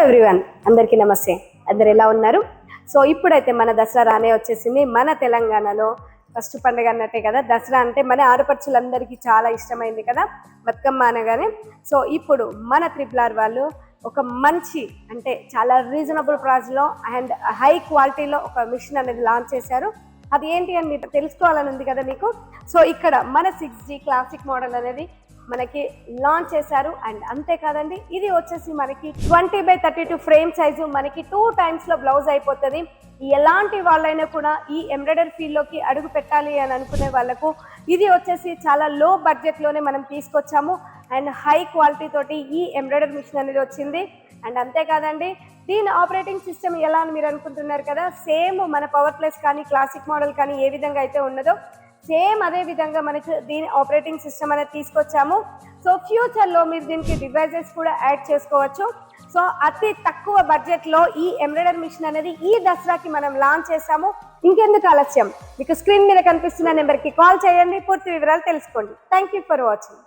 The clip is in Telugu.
ఎవ్రీవన్, అందరికీ నమస్తే. అందరు ఎలా ఉన్నారు? సో ఇప్పుడైతే మన దసరా రానే వచ్చేసింది. మన తెలంగాణలో ఫస్ట్ పండుగ అన్నట్టే కదా దసరా. అంటే మన ఆడపడుచులందరికీ చాలా ఇష్టమైంది కదా బతుకమ్మ అనగానే. సో ఇప్పుడు మన RRR వాళ్ళు ఒక మంచి అంటే చాలా రీజనబుల్ ప్రైస్లో అండ్ హై క్వాలిటీలో ఒక మిషన్ అనేది లాంచ్ చేశారు. అది ఏంటి అని మీరు తెలుసుకోవాలని ఉంది కదా మీకు. సో ఇక్కడ మన 6G క్లాసిక్ మోడల్ అనేది మనకి లాంచ్ చేశారు. అండ్ అంతేకాదండి, ఇది వచ్చేసి మనకి 20x32 ఫ్రేమ్ సైజు, మనకి 2 టైమ్స్లో బ్లౌజ్ అయిపోతుంది. ఎలాంటి వాళ్ళైనా కూడా ఈ ఎంబ్రాయిడరీ ఫీల్డ్లోకి అడుగు పెట్టాలి అని అనుకునే వాళ్ళకు ఇది వచ్చేసి చాలా లో బడ్జెట్లోనే మనం తీసుకొచ్చాము. అండ్ హై క్వాలిటీ తోటి ఈ ఎంబ్రాయిడరీ మిషన్ అనేది వచ్చింది. అండ్ అంతేకాదండి, దీని ఆపరేటింగ్ సిస్టమ్ ఎలా అని మీరు అనుకుంటున్నారు కదా, సేమ్ మన పవర్ ప్లస్ కానీ క్లాసిక్ మోడల్ కానీ ఏ విధంగా అయితే ఉన్నదో సేమ్ అదే విధంగా మనకి దీని ఆపరేటింగ్ సిస్టమ్ అనేది తీసుకొచ్చాము. సో ఫ్యూచర్లో మీరు దీనికి డివైజెస్ కూడా యాడ్ చేసుకోవచ్చు. సో అతి తక్కువ బడ్జెట్లో ఈ ఎంబ్రాయిడరీ మిషన్ అనేది ఈ దసరాకి మనం లాంచ్ చేసాము. ఇంకెందుకు ఆలస్యం, మీకు స్క్రీన్ మీద కనిపిస్తున్న నెంబర్కి కాల్ చేయండి, పూర్తి వివరాలు తెలుసుకోండి. Thank you for watching.